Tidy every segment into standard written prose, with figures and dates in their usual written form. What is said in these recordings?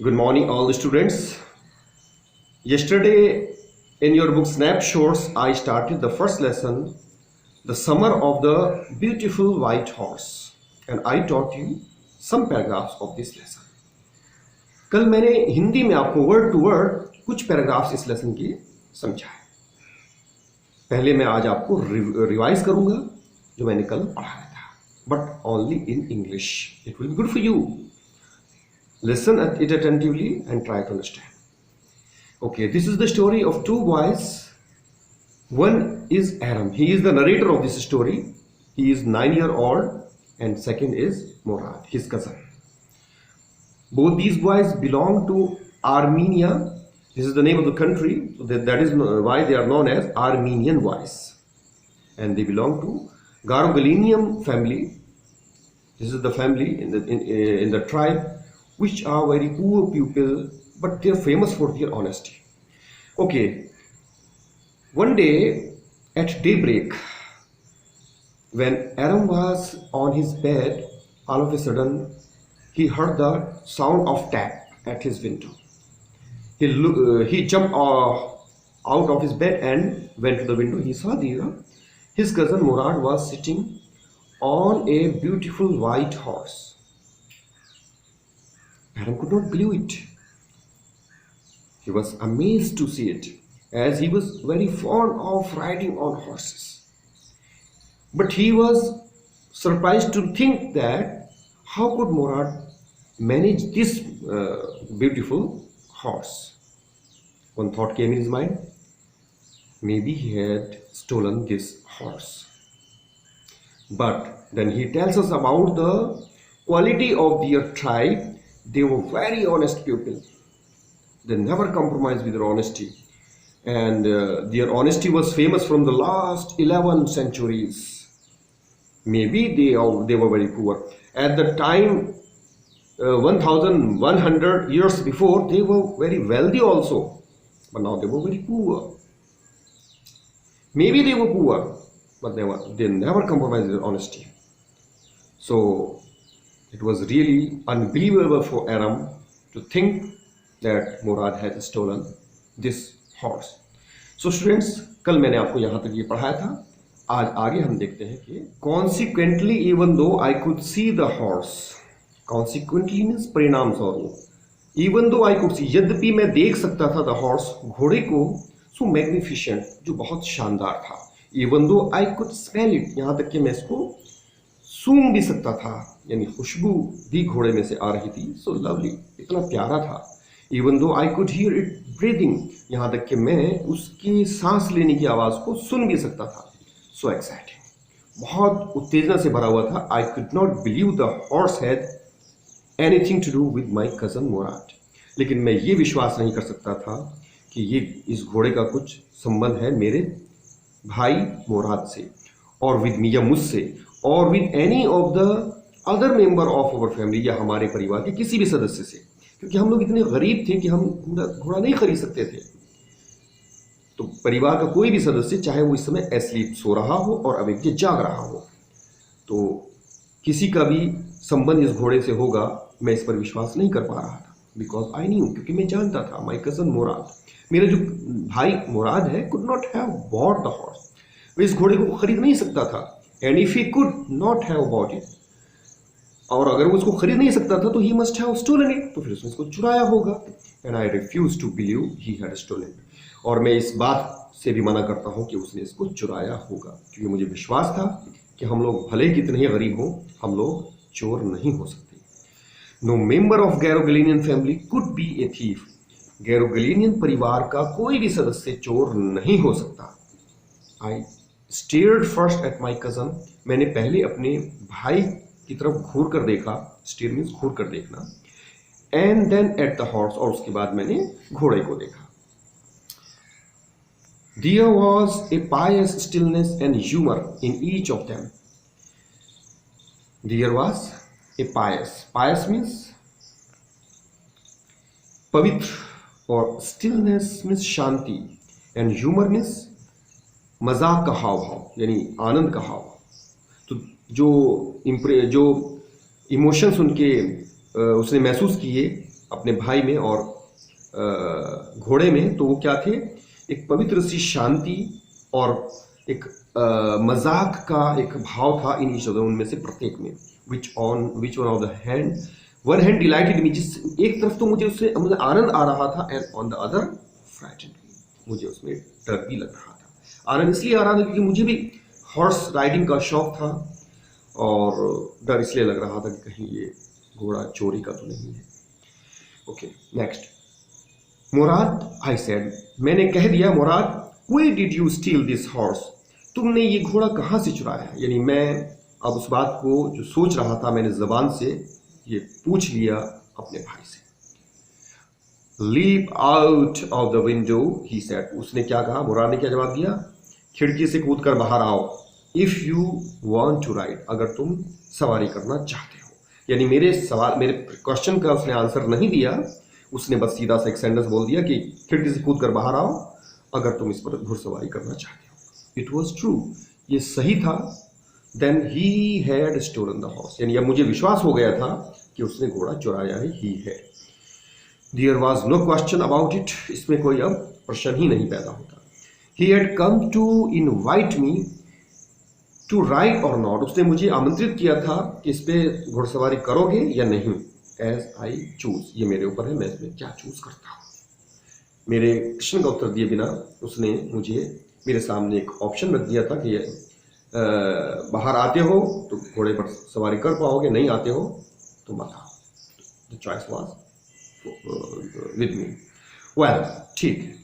Good morning, all the students. Yesterday, in your book Snapshots, I started the first lesson, The Summer of the Beautiful White Horse, and I taught you some paragraphs of this lesson. कल मैंने हिंदी में आपको word to word कुछ paragraphs इस lesson के समझाए। पहले मैं आज आपको रिवाइज करूंगा जो मैंने कल पढ़ाया था, but only in English. It will be good for you. Listen at it attentively and try to understand. Okay, this is the story of two boys. One is Aram. He is the narrator of this story. He is 9-year-old, and second is Murad, his cousin. Both these boys belong to Armenia. This is the name of the country. So that is why they are known as Armenian boys. And they belong to Garogalinium family. This is the family in the tribe, which are very poor people, but they are famous for their honesty. Okay, one day at daybreak, when Aram was on his bed, all of a sudden he heard the sound of tap at his window. He jumped out of his bed and went to the window. He saw there his cousin Murad was sitting on a beautiful white horse. Aram could not believe it. He was amazed to see it, as he was very fond of riding on horses. But he was surprised to think that how could Murad manage this beautiful horse? One thought came in his mind. Maybe he had stolen this horse. But then he tells us about the quality of their tribe. They were very honest people. They never compromised with their honesty. And their honesty was famous from the last 11 centuries. Maybe they were very poor. At the time, 1100 years before, they were very wealthy also. But now they were very poor. Maybe they were poor, but they never compromised with their honesty. So, it was really unbelievable for Aram to think that Murad had stolen this horse. So students, कल मैंने आपको यहाँ तक ये पढ़ाया था. आज आगे हम देखते हैं कि consequently even though I could see the horse. Consequently means परिणाम स्वरूप. Even though I could see, यद्यपि मैं देख सकता था the horse, घोड़े को, so magnificent, जो बहुत शानदार था. Even though I could smell it, यहाँ तक कि मैं इसको सूंघ भी सकता था, यानी खुशबू भी घोड़े में से आ रही थी. सो लवली, इतना प्यारा था. Even though I could hear it breathing, यहाँ तक कि मैं उसकी सांस लेने की आवाज़ को सुन भी सकता था. सो एक्साइटिंग, बहुत उत्तेजना से भरा हुआ था. I could not believe the horse had anything to do with my cousin Murad. लेकिन मैं ये विश्वास नहीं कर सकता था कि ये इस घोड़े का कुछ संबंध है मेरे भाई मुराद से, और विद मी या मुझसे, और with any of the other member of our family, या हमारे परिवार के किसी भी सदस्य से, क्योंकि हम लोग इतने गरीब थे कि हम घोड़ा नहीं खरीद सकते थे. तो परिवार का कोई भी सदस्य, चाहे वो इस समय एस्लीप सो रहा हो और अवेक जाग रहा हो, तो किसी का भी संबंध इस घोड़े से होगा, मैं इस पर विश्वास नहीं कर पा रहा था. बिकॉज आई न्यू, क्योंकि मैं जानता था माई कज़न मुराद, मेरा जो भाई मुराद है, could not have bought the horse. वो इस घोड़े को खरीद नहीं सकता था. And if he could not have bought it, और अगर वो उसको खरीद नहीं सकता था, तो he must have stolen it, तो फिर उसने इसको चुराया होगा. And I refuse to believe he had stolen. और मैं इस बात से भी मना करता हूँ कि उसने इसको चुराया होगा, क्योंकि मुझे विश्वास था कि हम लोग भले कितने ही गरीब हों, हम लोग चोर नहीं हो सकते. No member of Garoghlanian family could be a thief. Garoghlanian परिवार का कोई भी सदस्य चोर नहीं हो सकता. I stared first at my cousin. मैंने पहले अपने भाई की तरफ घूर कर देखा. स्टेयर मीन्स घूर कर देखना. And then at the horse, और उसके बाद मैंने घोड़े को देखा. There was a pious stillness and humor in each of them. There was a pious means पवित्र, और stillness means Shanti, and humor means मजाक का हाव भाव, यानी आनंद का हाव. तो जो इमोशंस उनके उसने महसूस किए, अपने भाई में और घोड़े में, तो वो क्या थे, एक पवित्र सी शांति और एक मजाक का एक भाव था इन ईच अदर, उनमें से प्रत्येक में। Which one of the hand one hand delighted me, जिस एक तरफ तो मुझे उससे मुझे आनंद आ रहा था, and on the other frightened me, मुझे उसमें डर भी लग रहा था। आनंद इसलिए आ रहा था क्योंकि मुझे भी हॉर्स राइडिंग का शौक था, और डर इसलिए लग रहा था कि कहीं ये घोड़ा चोरी का तो नहीं है। Okay, next. Murad, I said, मैंने कह दिया, Murad, where did you steal this horse, तुमने ये घोड़ा कहाँ से चुराया? यानी मैं अब उस बात को जो सोच रहा था मैंने जबान से ये पूछ लिया अपने भाई से। Leap out of the window, he said, उसने क्या कहा, मुराद ने क्या जवाब दिया, खिड़की से कूद कर बाहर आओ, if you want to ride, अगर तुम सवारी करना चाहते हो। यानी मेरे क्वेश्चन का उसने आंसर नहीं दिया, उसने बस सीधा सा एक सेंटेंस बोल दिया कि खिड़की से कूद कर बाहर आओ अगर तुम इस पर घुड़सवारी करना चाहते हो। इट वॉज ट्रू, ये सही था। Then he had stolen the horse, यानी अब मुझे विश्वास हो गया था कि उसने घोड़ा चुराया है, ही है। There was no question about it, इसमें कोई अब प्रश्न ही नहीं पैदा होता। He had come to invite me to ride or not, उसने मुझे आमंत्रित किया था कि इस पे घुड़सवारी करोगे या नहीं। एज आई चूज, ये मेरे ऊपर है, मैं इसमें क्या चूज करता हूँ। मेरे प्रश्न का उत्तर दिए बिना उसने मुझे मेरे सामने एक ऑप्शन रख दिया था कि बाहर आते हो तो घोड़े पर सवारी कर पाओगे, नहीं आते हो तो मत आओ। The choice was with me. Well, ठीक।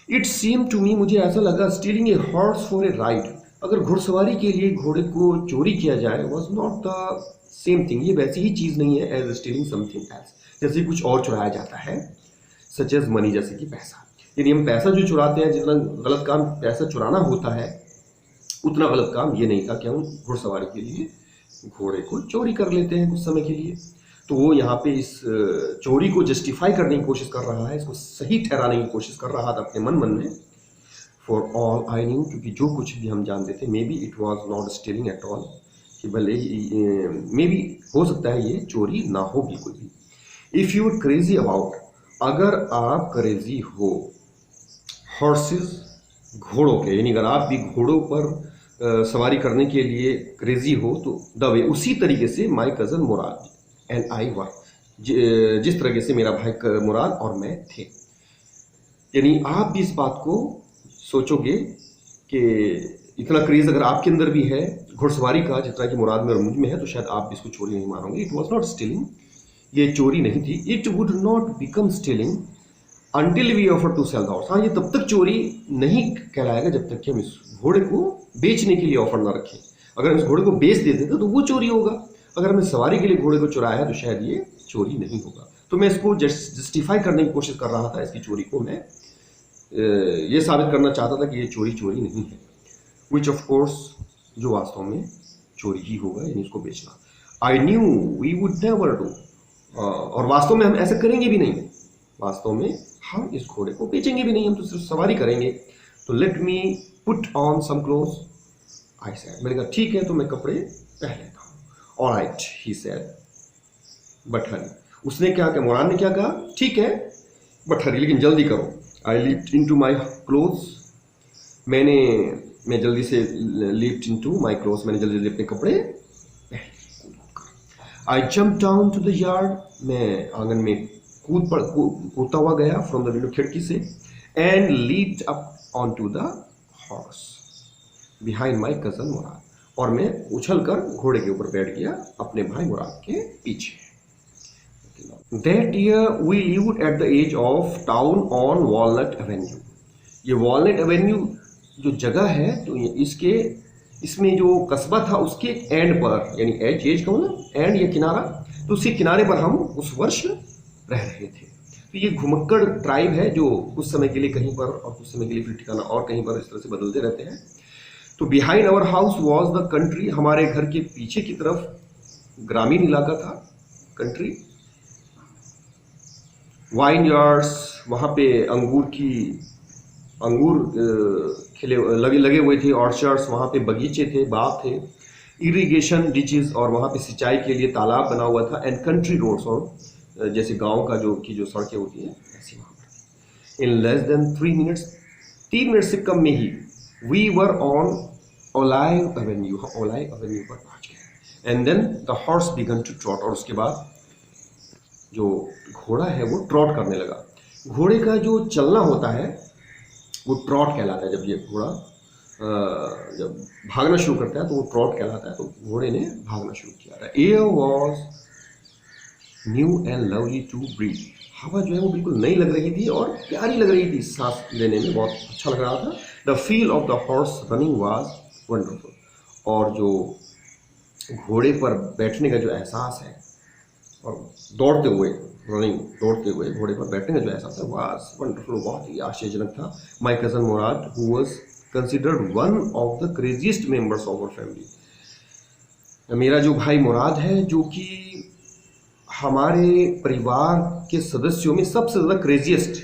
इट सीम टू मी, मुझे ऐसा लगा, stealing a horse for a ride, अगर घुड़सवारी के लिए घोड़े को चोरी किया जाए, was not the same thing, ये वैसी ही चीज नहीं है एज स्टीलिंग समथिंग एल्स, जैसे कुछ और चुराया जाता है, सच एज मनी, जैसे कि पैसा। यानी हम पैसा जो चुराते हैं, जितना गलत काम पैसा चुराना होता है उतना गलत काम ये नहीं था कि हम घुड़सवारी के लिए घोड़े को चोरी कर लेते हैं कुछ समय के लिए। तो वो यहाँ पे इस चोरी को जस्टिफाई करने की कोशिश कर रहा है, इसको सही ठहराने की कोशिश कर रहा था अपने मन में। फॉर ऑल आई न्यू, क्योंकि जो कुछ भी हम जानते थे, may be it was not stealing at all, कि भले मे बी हो सकता है ये चोरी ना हो बिल्कुल भी। If you are crazy about, अगर आप क्रेजी हो हॉर्सेस, घोड़ों के, यानी अगर आप भी घोड़ों पर सवारी करने के लिए क्रेजी हो, तो द वे, उसी तरीके से माई कज़न मुराद एंड आई वर, जिस तरीके से मेरा भाई मुराद और मैं थे। यानी आप भी इस बात को सोचोगे कि इतना क्रेज अगर आपके अंदर भी है घुड़सवारी का जितना कि मुराद में और मुझ में है, तो शायद आप भी इसको चोरी नहीं मानोगे। इट वॉज नॉट स्टीलिंग, ये चोरी नहीं थी। It would not become stealing until we offer to sell the horse, हाँ, ये तब तक चोरी नहीं कहलाएगा जब तक कि हम इस घोड़े को बेचने के लिए ऑफर ना रखें। अगर हम इस घोड़े को बेच देते तो वो चोरी होगा, अगर हमने सवारी के लिए घोड़े को चुराया है तो शायद ये चोरी नहीं होगा। तो मैं इसको जस्टिफाई करने की कोशिश कर रहा था, इसकी चोरी को मैं ये साबित करना चाहता था कि ये चोरी नहीं है, विच ऑफ कोर्स, जो वास्तव में चोरी ही होगा, यानी इसको बेचना। I knew we would never do, और वास्तव में हम ऐसा करेंगे भी नहीं, वास्तव में हम इस घोड़े को बेचेंगे भी नहीं, हम तो सिर्फ सवारी करेंगे। तो let me put on some clothes, I said, मैंने कहा ठीक है तो मैं कपड़े पहन लेता हूँ। ऑलराइट, ही सेड, बट हरी, उसने क्या कहा, मुराद ने क्या कहा, ठीक है बट हरी, लेकिन जल्दी करो। आई लिफ्ट इनटू माय क्लोथ्स, मैं जल्दी से लिफ्ट इनटू माय क्लोथ्स, मैंने जल्दी अपने कपड़े पहन। I jump down to the yard, मैं आंगन में कूदता हुआ गया फ्रॉम द विंडो, खिड़की से, and leaped up on to the horse behind my cousin Murad, और मैं उछल कर घोड़े के ऊपर बैठ गया अपने भाई मुराद के पीछे। That year we lived at the edge of town on Walnut Avenue. ये Walnut Avenue जो जगह है, तो इसमें जो कस्बा था उसके एंड पर, यानी एज का मतलब एंड या किनारा, तो उसके किनारे पर हम उस वर्ष रह रहे थे। तो ये घुमक्कड़ ट्राइब है जो कुछ समय के लिए कहीं पर और कुछ समय के लिए फिर ठिकाना और कहीं पर इस तरह से बदलते रहते हैं। तो behind our house was the country, हमारे घर के पीछे की तरफ ग्रामीण इलाका था, कंट्री। वाइन यार्ड्स, वहाँ पे अंगूर लगे हुए थे, ऑर्चर्ड्स, वहाँ पे बगीचे थे, बाग थे, इरिगेशन डिचेस, और वहाँ पे सिंचाई के लिए तालाब बना हुआ था, एंड कंट्री रोड्स, और जैसे गांव का जो सड़कें होती हैं ऐसी वहाँ पर। In less than 3 minutes, 3 minute से कम में ही we were on Olive Avenue, Olive Avenue पर पहुँच गए। And then the horse began to trot, और उसके बाद जो घोड़ा है वो ट्रॉट करने लगा। घोड़े का जो चलना होता है वो ट्रॉट कहलाता है। जब ये घोड़ा जब भागना शुरू करता है तो वो ट्रॉट कहलाता है। तो घोड़े ने भागना शुरू किया था। Air was new and lovely to breathe, हवा जो है वो बिल्कुल नई लग रही थी और प्यारी लग रही थी, सांस लेने में बहुत अच्छा लग रहा था। The feel of the horse running was wonderful, और जो घोड़े पर बैठने का जो एहसास है और दौड़ते हुए, रनिंग दौड़ते हुए घोड़े पर बैठने का जो एहसास है वाज वंडरफुल, बहुत ही आश्चर्यजनक था। My cousin Murad who was considered one of the craziest members of our family, मेरा जो भाई मुराद है जो कि हमारे परिवार के सदस्यों में सबसे ज़्यादा क्रेजीस्ट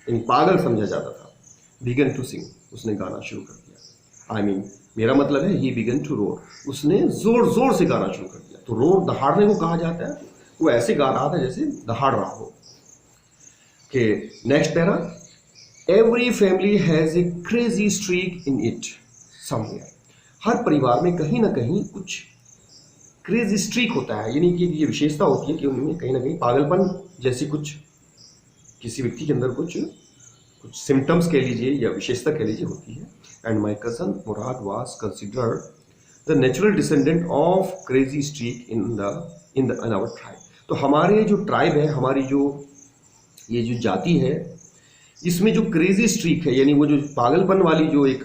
यानी पागल समझा जाता था, बिगन टू सिंग, उसने गाना शुरू कर दिया। आई मीन मेरा मतलब है ही बिगन टू रोर, उसने जोर जोर से गाना शुरू कर दिया। तो रोर दहाड़ने को कहा जाता है, वो ऐसे गा रहा था जैसे दहाड़ रहा हो। कि next para, every family has a crazy streak in it somewhere, हर परिवार में कहीं ना कहीं कुछ क्रेजी स्ट्रीक होता है, यानी कि ये विशेषता होती है कि उनमें कहीं ना कहीं पागलपन जैसी कुछ किसी व्यक्ति के अंदर कुछ सिम्टम्स कह लीजिए या विशेषता कह लीजिए होती है। And my cousin Murad was considered the natural descendant of crazy streak in our tribe. तो हमारे जो ट्राइब है, हमारी ये जो जाति है, इसमें जो क्रेजी स्ट्रीक है यानी वो जो पागलपन वाली जो एक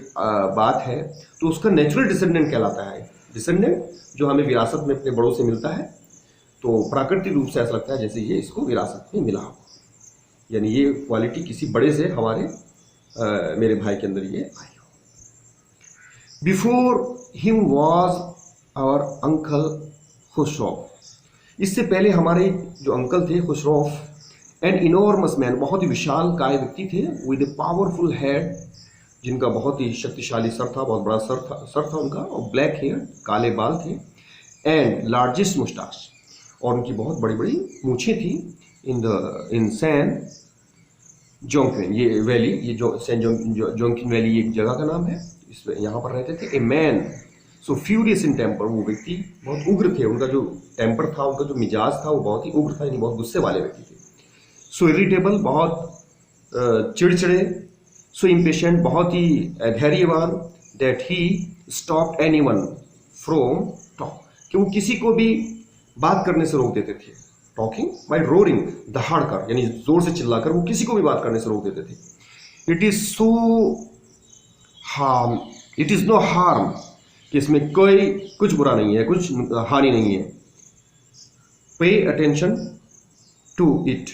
बात है, तो उसका नेचुरल डिसेंडेंट कहलाता है। डिसेंडेंट जो हमें विरासत में अपने बड़ों से मिलता है, तो प्राकृतिक रूप से ऐसा लगता है जैसे ये इसको विरासत में मिला हो, यानी ये क्वालिटी किसी बड़े से हमारे मेरे भाई के अंदर ये आई हो। Before him was our uncle Khosrove, इससे पहले हमारे जो अंकल थे खुशरौफ, एन इनॉर्मस मैन, बहुत ही विशाल काय व्यक्ति थे, विद ए पावरफुल हेड, जिनका बहुत ही शक्तिशाली सर था, बहुत बड़ा सर था उनका, और ब्लैक हेयर, काले बाल थे, एंड लार्जेस्ट मुस्टाच, और उनकी बहुत बड़ी बड़ी मूछें थी। इन सैन जोंकिन ये वैली, ये जो सैन जोंकिन वैली एक जगह का नाम है, इस यहाँ पर रहते थे। A man so furious in temper, वो व्यक्ति बहुत उग्र थे, उनका जो टेम्पर था, उनका जो मिजाज था वो बहुत ही उग्र था, यानी बहुत गुस्से वाले व्यक्ति थे। सो इरिटेबल, बहुत चिड़चिड़े, सो इम्पेशेंट, बहुत ही धैर्यवान, that he stop anyone from talk, कि वो किसी को भी बात करने से रोक देते थे। टॉकिंग बाय रोरिंग, दहाड़ कर यानी जोर से चिल्लाकर वो किसी को भी बात करने से रोक देते थे। इट इज नो हार्म, कि इसमें कोई कुछ बुरा नहीं है, कुछ हानि नहीं है। पे अटेंशन टू इट,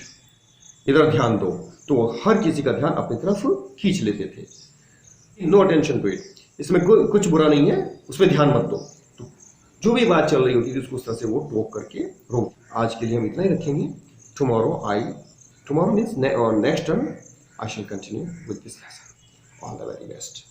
इधर ध्यान दो, तो हर किसी का ध्यान अपनी तरफ खींच लेते थे। नो अटेंशन टू इट, इसमें कुछ बुरा नहीं है, उसमें ध्यान मत दो। तो जो भी बात चल रही होती थी उसको उस तरह से वो टोक करके रोक। आज के लिए हम इतना ही रखेंगे। Tomorrow means next turn I shall continue with this lesson. All the very best.